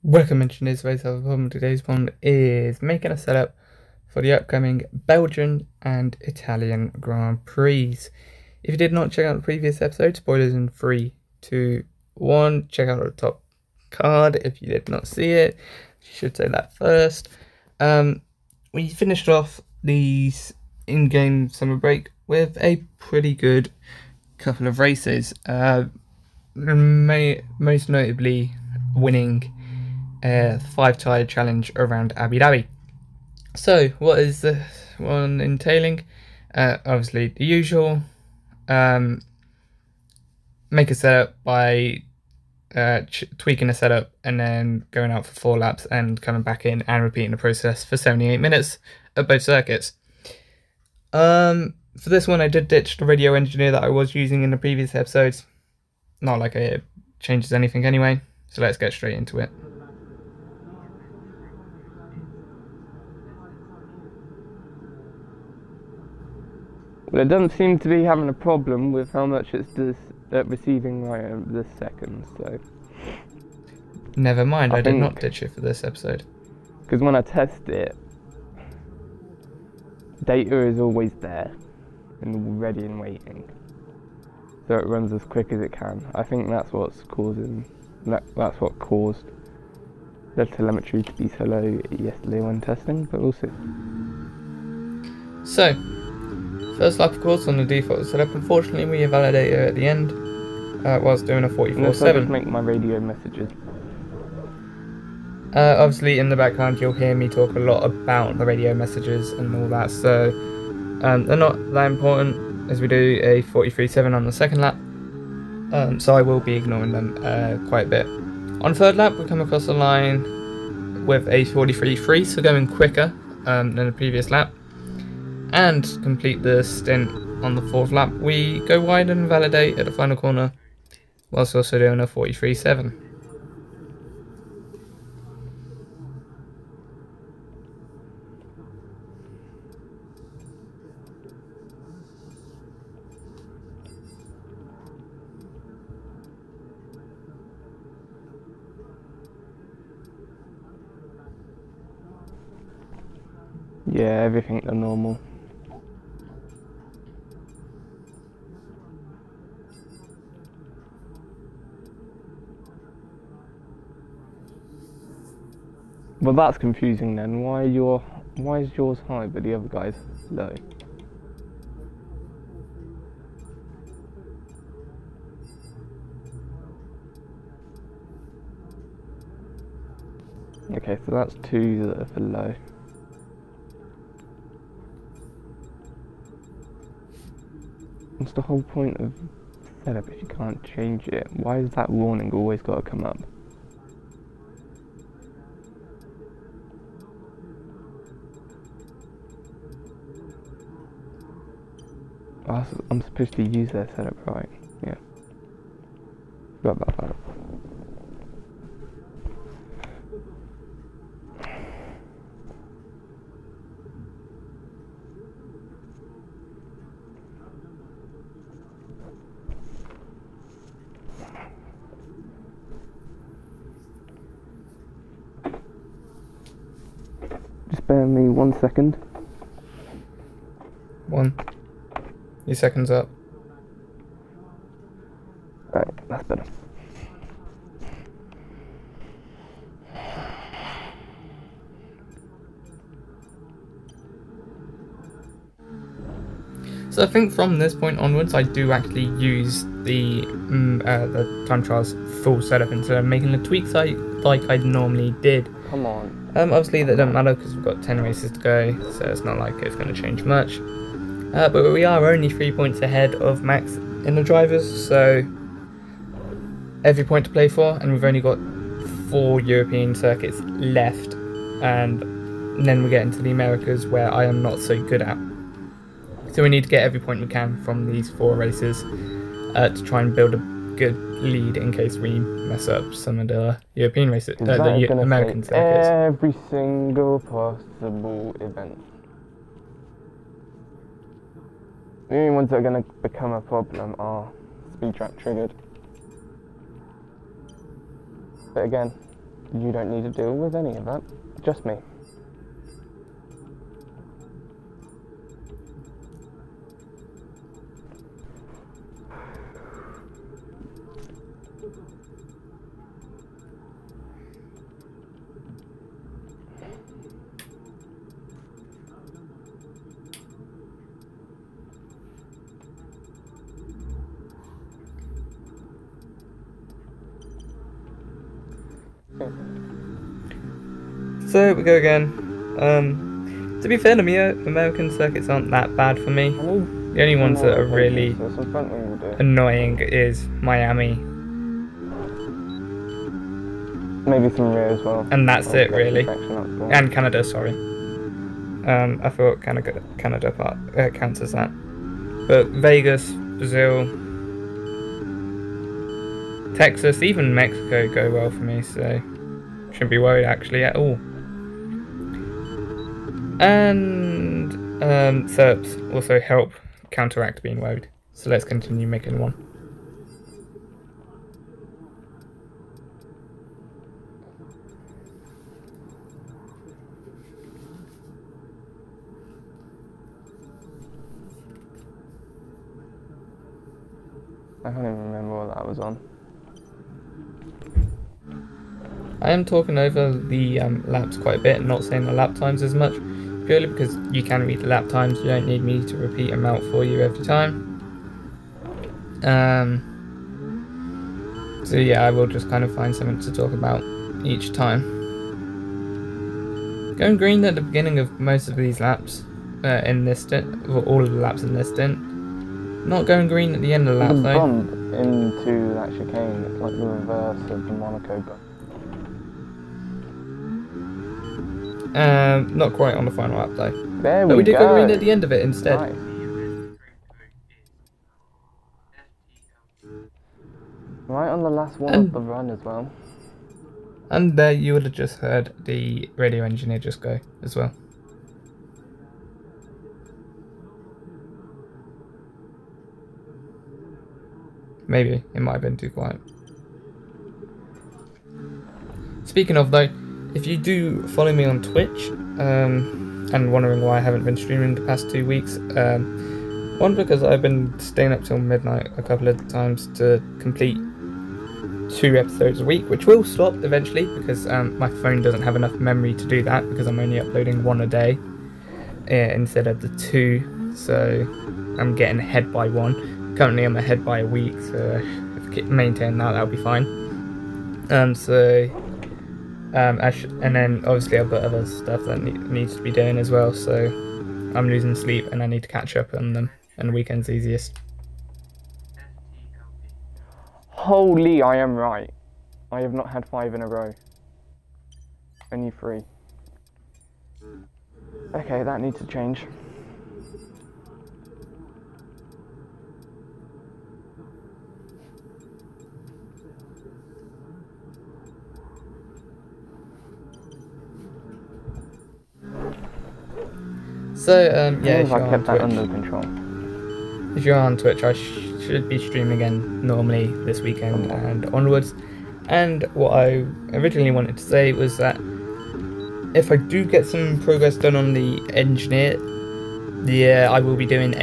Welcome, engineers. Today's one is making a setup for the upcoming Belgian and Italian Grand Prix. If you did not check out the previous episode, spoilers in 3, 2, 1. Check out the top card if you did not see it. You should say that first. We finished off these in-game summer break with a pretty good couple of races. Most notably winning 5-tyre challenge around Abu Dhabi. So, what is this one entailing? Obviously, the usual. Make a setup by tweaking a setup and then going out for 4 laps and coming back in and repeating the process for 78 minutes at both circuits. For this one, I did ditch the radio engineer that I was using in the previous episodes. Not like it changes anything anyway, so let's get straight into it. Well, it doesn't seem to be having a problem with how much it's receiving this second, so... Never mind, I did not ditch it for this episode. Because when I test it, data is always there, and ready and waiting. So it runs as quick as it can. I think that's what's causing... That's what caused the telemetry to be so low yesterday when testing, but we'll see. So, first lap, of course, on the default setup. Unfortunately, we invalidated it at the end whilst doing a 44.7. Just make my radio messages. Obviously, in the background, you'll hear me talk a lot about the radio messages and all that, so they're not that important as we do a 43.7 on the second lap, so I will be ignoring them quite a bit. On third lap, we come across the line with a 43.3, so going quicker than the previous lap. And complete the stint on the fourth lap, we go wide and validate at the final corner, whilst also doing a 43.7. Yeah, everything the normal. Well, that's confusing then. Why is yours high but the other guy's low? Okay, so that's 2 that are for low. What's the whole point of setup if you can't change it? Why is that warning always got to come up? Oh, I'm supposed to use their setup, right? Yeah. Forgot about that. Just bear me 1 second. 1. Your seconds up. Right, that's better. So I think from this point onwards, I do actually use the time trials full setup instead of making the tweaks like I normally did. Come on. Obviously that doesn't matter because we've got 10 races to go, so it's not like it's going to change much. But we are only 3 points ahead of Max in the drivers, so every point to play for, and we've only got 4 European circuits left, and then we get into the Americas where I am not so good at. So we need to get every point we can from these 4 races to try and build a good lead in case we mess up some of the European races, the American circuits. Every single possible event. The only ones that are going to become a problem are speed trap triggered. But again, You don't need to deal with any of that. Just me. So we go again. To be fair, the American circuits aren't that bad for me. The only ones that are really annoying is Miami. Maybe some rear as well. And that's it, really. And Canada, sorry. I thought Canada part counts as that. But Vegas, Brazil, Texas, even Mexico go well for me, so shouldn't be worried actually at all. And SERPs also help counteract being worried. So let's continue making one. I can't even remember what that was on. I am talking over the laps quite a bit, not saying the lap times as much, purely because you can read the lap times, you don't need me to repeat them out for you every time. So yeah, I will just kind of find something to talk about each time. Going green at the beginning of most of these laps in this stint, or all of the laps in this stint. Not going green at the end of the lap though. The bump into that chicane, it's like the reverse of the Monaco bump. Not quite on the final lap though. There but we did go green at the end of it instead. Nice. Right on the last one of the run as well. And there you would have just heard the radio engineer just go as well. Maybe, it might have been too quiet. Speaking of though, if you do follow me on Twitch, and wondering why I haven't been streaming the past 2 weeks, one, because I've been staying up till midnight a couple of times to complete 2 episodes a week, which will stop eventually because my phone doesn't have enough memory to do that because I'm only uploading 1 a day instead of the 2, so I'm getting ahead by 1. Currently I'm ahead by a week, so if I maintain that, that'll be fine. And then obviously I've got other stuff that needs to be doing as well, so I'm losing sleep and I need to catch up on them, and the weekend's easiest. Holy, I am right. I have not had 5 in a row. Only 3. Okay, that needs to change. So yeah, if I you're kept on that Twitch, under control. If you're on Twitch, I should be streaming again normally this weekend and onwards. And what I originally wanted to say was that if I do get some progress done on the engineer, yeah, I will be doing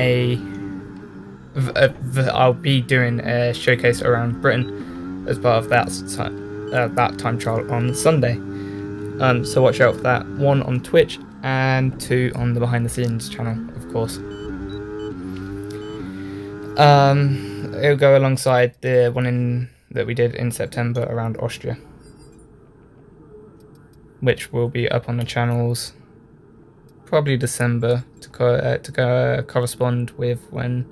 I'll be doing a showcase around Britain as part of that time trial on Sunday. So watch out for that. 1 on Twitch and 2 on the behind the scenes channel, of course. It'll go alongside the one that we did in September around Austria, which will be up on the channels probably December to correspond with when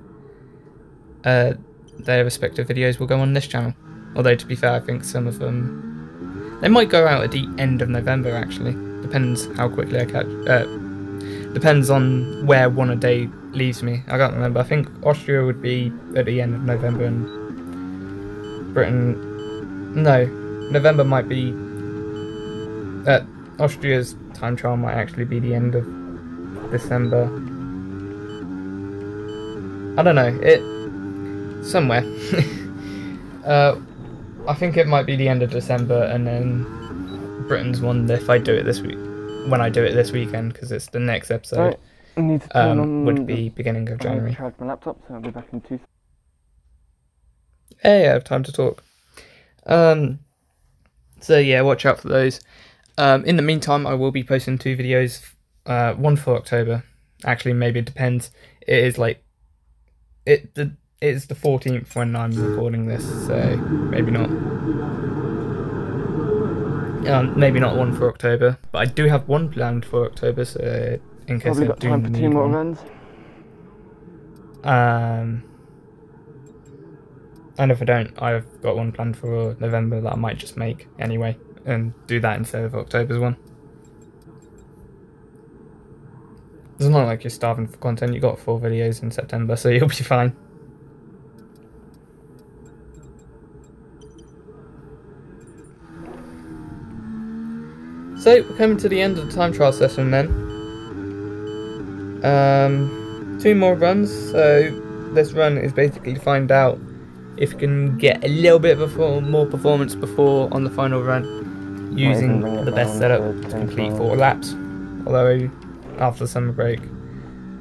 their respective videos will go on this channel. Although to be fair, I think some of them, they might go out at the end of November actually. Depends how quickly I catch. Depends on where 1 a day leaves me. I can't remember. I think Austria would be at the end of November and Britain. No, November might be. Austria's time trial might actually be the end of December. I don't know. Somewhere. I think it might be the end of December and then Britain's one if I do it this week. When I do it this weekend, because it's the next episode. Right, I need to turn on would be beginning of January. I charge my laptop, so I'll be back in 2 seconds. Hey, I have time to talk. So yeah, watch out for those. In the meantime, I will be posting 2 videos. One for October. Actually, maybe it depends. It is like it's the 14th when I'm recording this, so maybe not. Maybe not one for October, but I do have one planned for October. So in case Probably I got do time for 2 need more one. runs. And if I don't, I've got one planned for November that I might just make anyway, and do that instead of October's one. It's not like you're starving for content. You got 4 videos in September, so you'll be fine. So we're coming to the end of the time trial session then. 2 more runs. So this run is basically to find out if you can get a little bit of more performance before on the final run using the best setup to complete 4 laps. Although after the summer break,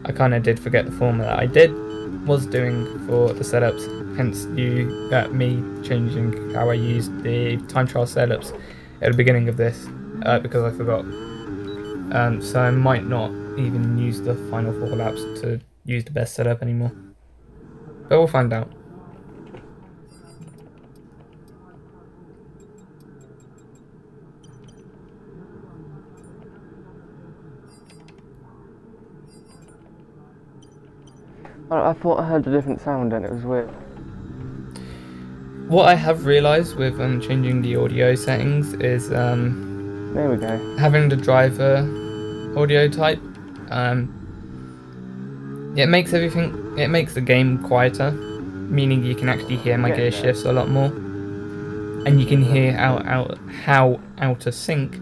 I kind of did forget the format that I was doing for the setups. Hence me changing how I used the time trial setups at the beginning of this. Because I forgot. So I might not even use the final 4 laps to use the best setup anymore. But we'll find out. I thought I heard a different sound and it was weird. What I have realised with changing the audio settings is there we go. having the driver audio type. It makes the game quieter, meaning you can actually hear my gear shifts a lot more, and you can hear how out of sync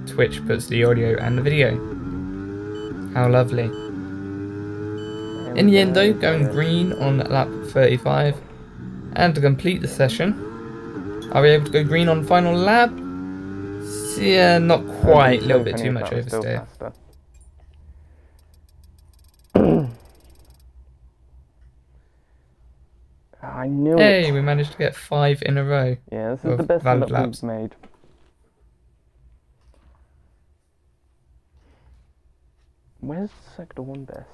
Twitch puts the audio and the video. How lovely. In the end though, going green on lap 35, and to complete the session, are we able to go green on final lap? Yeah, not quite, a little bit too much oversteer. I knew it. Hey, we managed to get 5 in a row. Yeah, this is the best lap we've made. Where's Sector 1 best?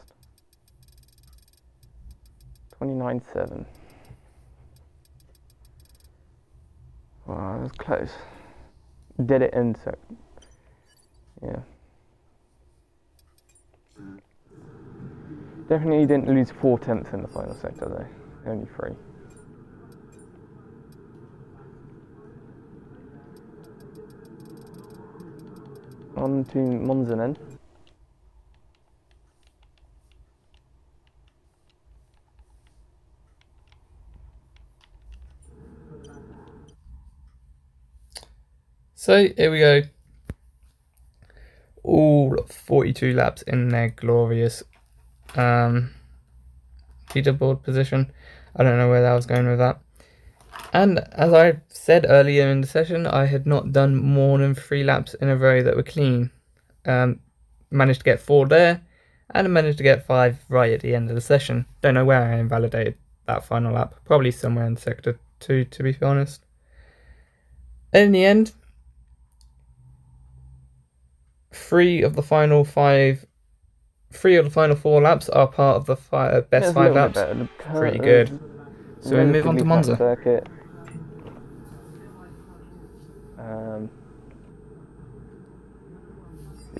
29.7. Wow, that was close. Did it in so. Yeah. Definitely didn't lose 4 tenths in the final sector though. Only 3. On to Monza then. So here we go. All 42 laps in their glorious leaderboard position. I don't know where I was going with that. And as I said earlier in the session, I had not done more than 3 laps in a row that were clean. Managed to get 4 there, and I managed to get 5 right at the end of the session. Don't know where I invalidated that final lap. Probably somewhere in sector 2, to be honest. In the end, 3 of the final 4 laps are part of the best 5 laps. Pretty good. So we move on to Monza. Circuit.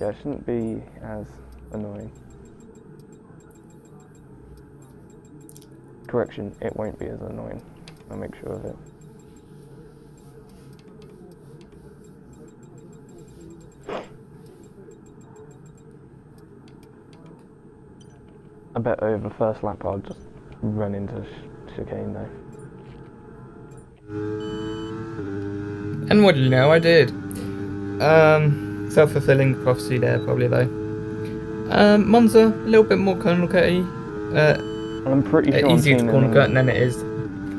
Yeah, it shouldn't be as annoying. Correction, it won't be as annoying. I'll make sure of it. I bet over first lap I'll just run into chicane though. And what do you know, I did. Self-fulfilling prophecy there, probably though. Monza, a little bit more corner cutty. I'm pretty sure easier to corner cut than it is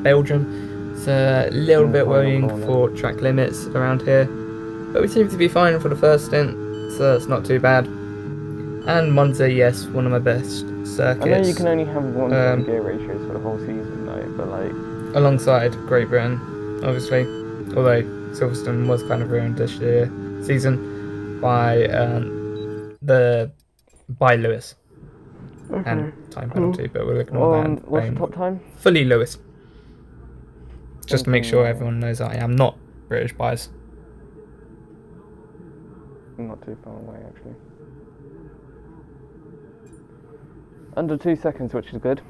Belgium. It's a little bit worrying for track limits around here. but we seem to be fine for the first stint, so it's not too bad. And Monza, yes, one of my best circuits. I know you can only have one gear ratios for the whole season, though, but like alongside Great Britain, obviously. Although Silverstone was kind of ruined this season by Lewis and time penalty, but we'll ignore that. What's the top time? Fully Lewis. Just to make sure everyone knows I am not British bias. Not too far away, actually. Under 2 seconds, which is good.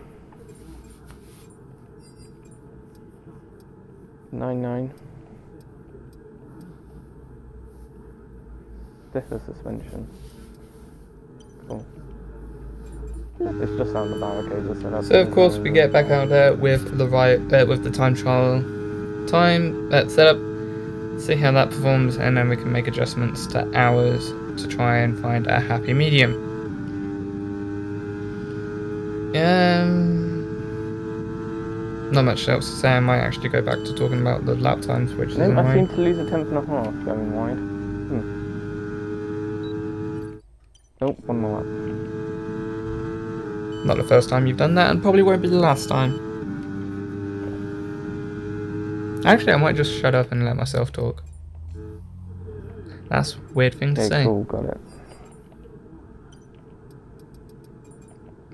9.9. Stiffer suspension. Cool. It's just on the barricades are set up. So of course we get back out there with the time trial setup, see how that performs, and then we can make adjustments to ours to try and find a happy medium. Not much else to say. I might actually go back to talking about the lap times, which is annoying. I seem to lose a 10.5 going wide. Oh, one more lap. Not the first time you've done that, and probably won't be the last time. Actually, I might just shut up and let myself talk. That's a weird thing to say. Cool, got it.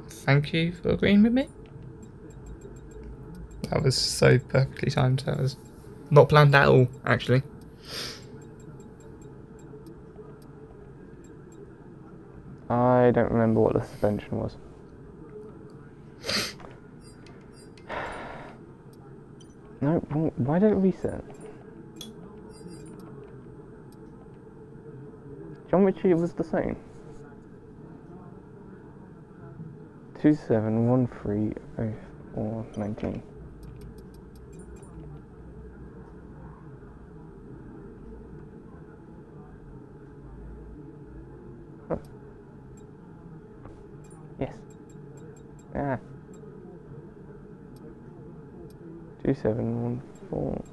Thank you for agreeing with me. That was so perfectly timed. That was not planned at all, actually. I don't remember what the suspension was. No, why don't it reset? Geometry was the same. 27130419. Huh. Yes. Ah. 2714.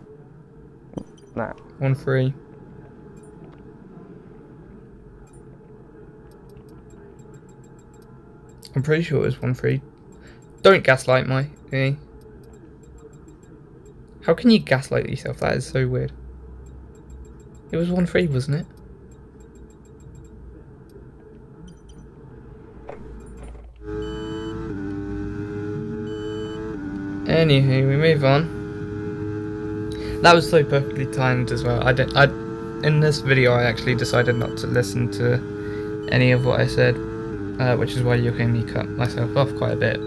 Nah. 13. I'm pretty sure it was 13. Don't gaslight me. How can you gaslight yourself? That is so weird. It was 13, wasn't it? Anywho, we move on. That was so perfectly timed as well. In this video, I actually decided not to listen to any of what I said, which is why you'll hear me cut myself off quite a bit.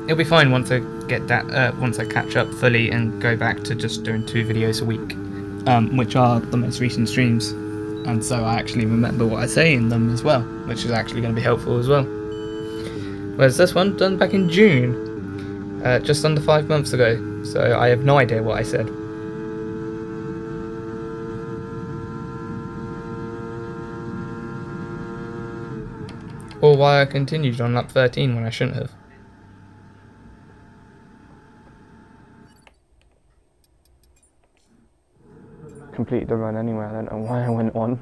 It'll be fine once I get that. Once I catch up fully and go back to just doing 2 videos a week, which are the most recent streams, and so I actually remember what I say in them as well, which is actually going to be helpful as well. Whereas this one done back in June. Just under 5 months ago, so I have no idea what I said. Or why I continued on lap 13 when I shouldn't have. Completed the run anyway, I don't know why I went on.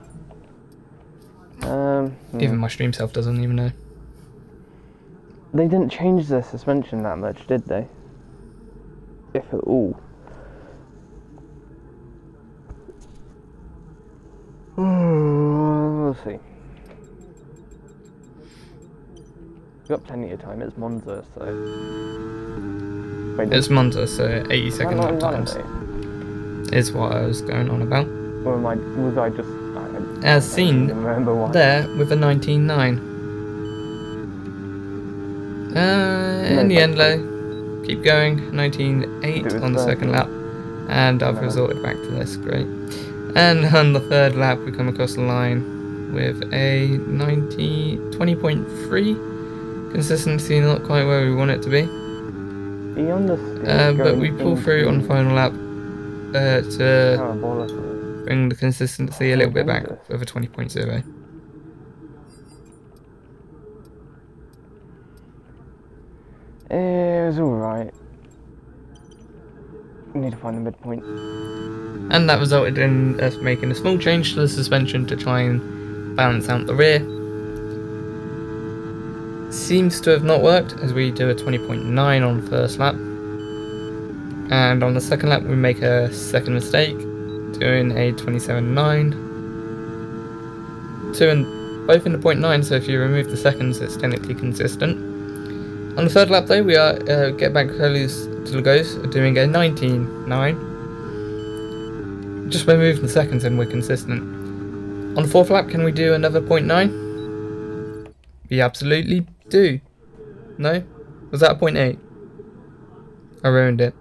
Even my stream self doesn't even know. They didn't change the suspension that much, did they? If at all. We'll see. We've got plenty of time, it's Monza, so... Wait, it's Monza, so 80-second lap times is what I was going on about. Or was I just... As seen there with a 19.9. In the end though, keep going, 19.8 on the second lap, and I've resorted back to this, great. And on the third lap we come across the line with a 20.3, consistency not quite where we want it to be. But we pull through on the final lap to bring the consistency a little bit back with a 20.0. It was alright. We need to find a midpoint. And that resulted in us making a small change to the suspension to try and balance out the rear. Seems to have not worked, as we do a 20.9 on the first lap. And on the second lap we make a second mistake, doing a 27.9. Both in the 0.9, so if you remove the seconds it's technically consistent. On the third lap though, we are get back close to the goals, doing a 19.9. Just by moving the seconds and we're consistent. On the fourth lap, can we do another 0.9? We absolutely do. No? Was that a 0.8? I ruined it.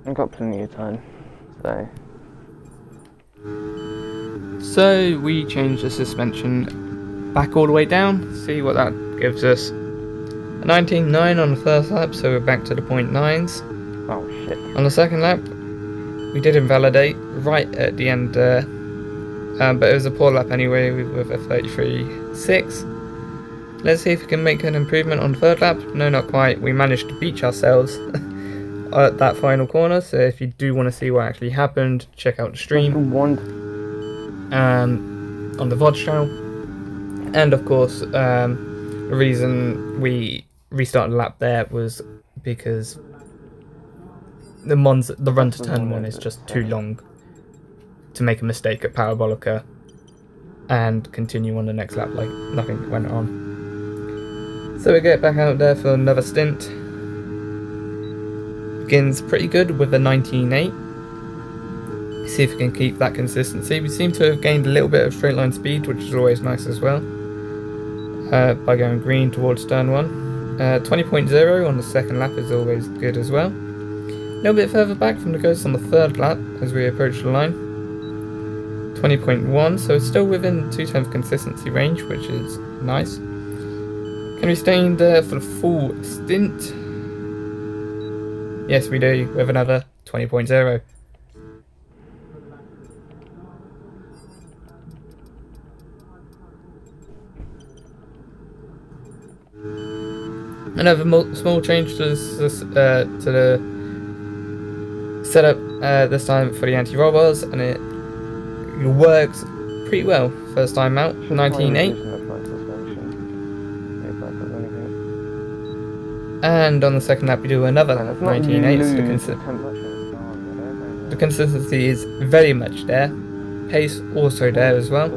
I've got plenty of time, So we change the suspension back all the way down, see what that gives us. A 19.9 on the first lap, so we're back to the 0.9s. Oh shit. On the second lap, we did invalidate right at the end there, but it was a poor lap anyway with a 33.6. Let's see if we can make an improvement on the third lap. No, not quite. We managed to beach ourselves at that final corner, so if you do want to see what actually happened, check out the stream on the VOD channel. And of course, the reason we restarted the lap there was because the run to turn 1 is just too long to make a mistake at Parabolica and continue on the next lap like nothing went on. So we get back out there for another stint. Begins pretty good with a 19.8. See if we can keep that consistency. We seem to have gained a little bit of straight line speed, which is always nice as well, by going green towards turn 1. 20.0 on the second lap is always good as well. A little bit further back from the coast on the third lap as we approach the line. 20.1, so it's still within 2/10 consistency range, which is nice. Can we stay in there for the full stint? Yes, we do, with another 20.0. Another small change to the setup, this time for the anti-roll bars, and it works pretty well. First time out, 19.8. And on the second lap we do another 19.8, so the consistency is very much there. Pace also there as well.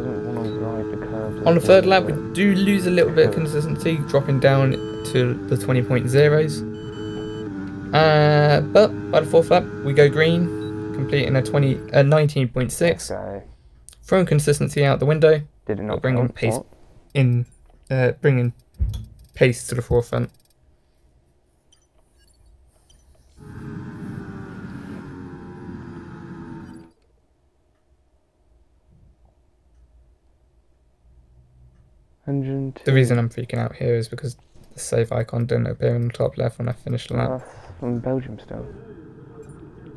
On the third lap we do lose a little bit of consistency, dropping down to the 20.0s. But by the fourth lap we go green, completing a 19.6. Throwing consistency out the window, but bringing pace in, bringing pace to the forefront. The reason I'm freaking out here is because the save icon didn't appear in the top left when I finished the lap. From Belgium still.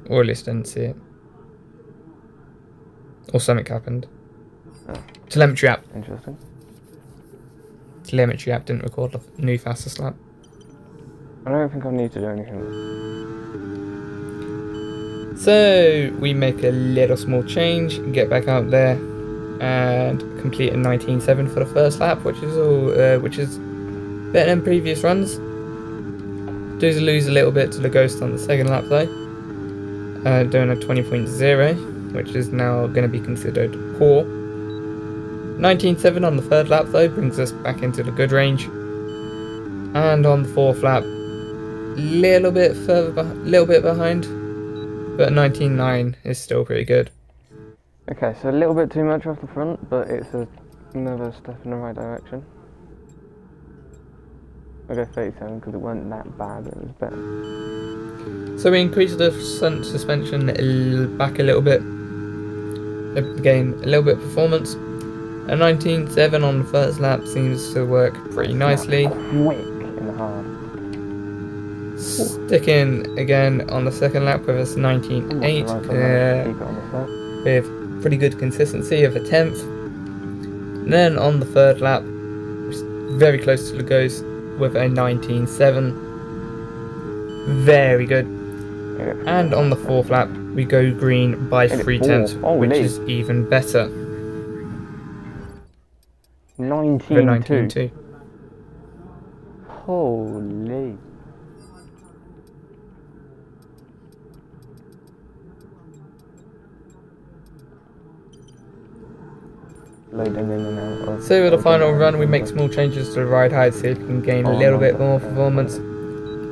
Or at least didn't see it. Or something happened. Oh. Telemetry app. Interesting. Telemetry app didn't record the new fastest lap. I don't think I need to do anything. So we make a little small change, get back out there, and complete a 19.7 for the first lap, which is better than previous runs. Do lose a little bit to the ghost on the second lap though, doing a 20.0, which is now going to be considered poor. 19.7 on the third lap though brings us back into the good range, and on the fourth lap, little bit behind, but 19.9 is still pretty good. Okay, so a little bit too much off the front, but it's another step in the right direction. I'll go 37 because it wasn't that bad, it was better. So we increased the front suspension back a little bit, gain a little bit of performance. A 19.7 on the first lap seems to work pretty nicely. Quick in the half. Sticking again on the second lap with us 19.8 with pretty good consistency of a 10th. And then on the third lap, very close to the ghost with a 19.7. Very good. And on the fourth lap, we go green by 3/10, which is even better. 19.2. Holy. So with the final run, we make small changes to the ride height, see if we can gain a little bit more performance.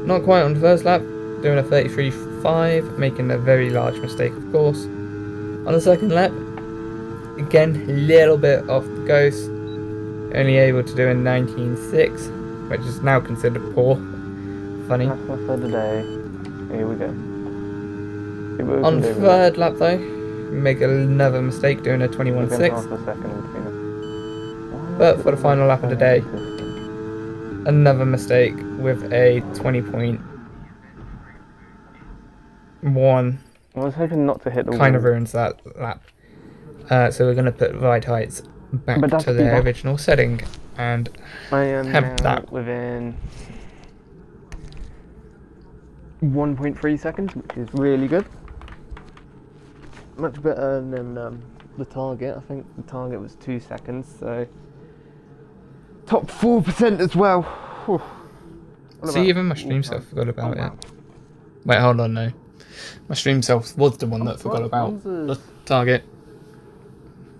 Not quite on the first lap, doing a 33.5, making a very large mistake, of course. On the second lap, again, a little bit off the ghost, only able to do a 19.6, which is now considered poor. Funny. That's my third day. Here we go. On the third lap though, we make another mistake, doing a 21.6. But for the final lap of the day, another mistake with a 20.1. I was hoping not to hit the kind wall. of ruins that lap. So we're going to put ride heights back to their original setting and have that within 1.3 seconds, which is really good. Much better than the target. I think the target was 2 seconds, so top 4% as well. See, even my stream self forgot about it. Wait, hold on, no. My stream self was the one that forgot about the target.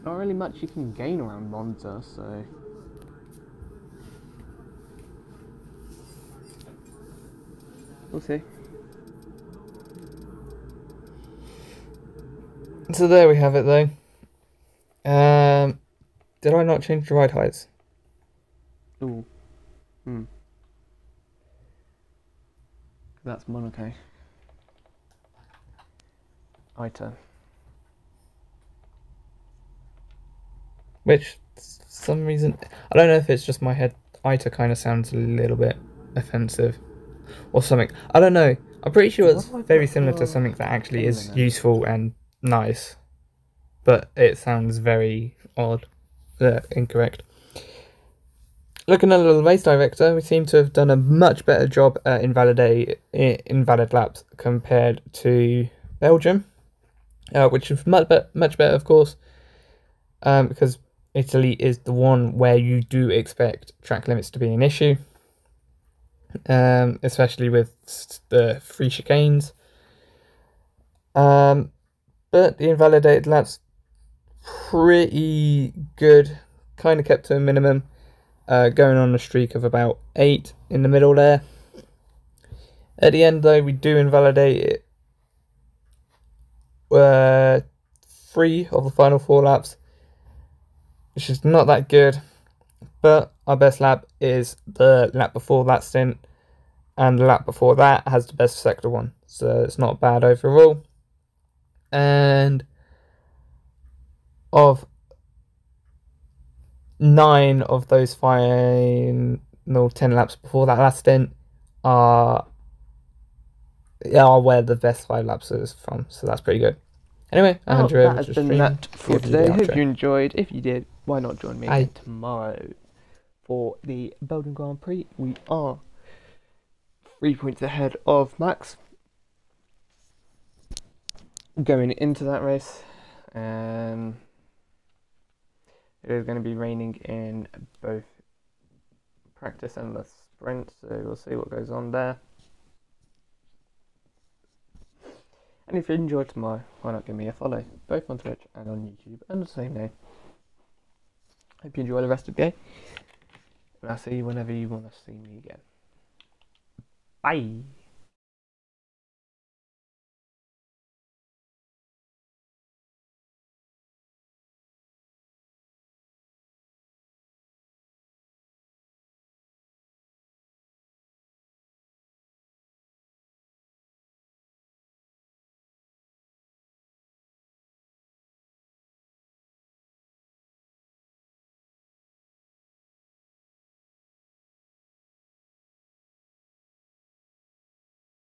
Not really much you can gain around Monza, so... we'll see. So there we have it though. Did I not change the ride heights? Ooh. That's Monaco. ITA. Which, for some reason, I don't know if it's just my head, ITA kind of sounds a little bit offensive. Or something. I don't know. I'm pretty sure it's very similar to something that actually is useful and nice. But it sounds very odd. Incorrect. Looking at the race director, we seem to have done a much better job at invalid laps compared to Belgium. Which is much better, of course. Because Italy is the one where you do expect track limits to be an issue. Especially with the free chicanes. But the invalidated laps, pretty good. Kind of kept to a minimum. Going on a streak of about 8 in the middle there. At the end, though, we do invalidate it. 3 of the final 4 laps, which is not that good. But our best lap is the lap before that stint, and the lap before that has the best sector one, so it's not bad overall. And of 9 of those final 10 laps before that last stint are where the best 5 laps is from, so that's pretty good. Anyway, I hand you over to the stream. That for today. Hope you enjoyed. If you did, why not join me again tomorrow for the Belgian Grand Prix? We are 3 points ahead of Max going into that race. It is going to be raining in both practice and the sprint, so we'll see what goes on there. And if you enjoyed tomorrow, why not give me a follow, both on Twitch and on YouTube, under the same name. Hope you enjoy the rest of the day, and I'll see you whenever you want to see me again. Bye!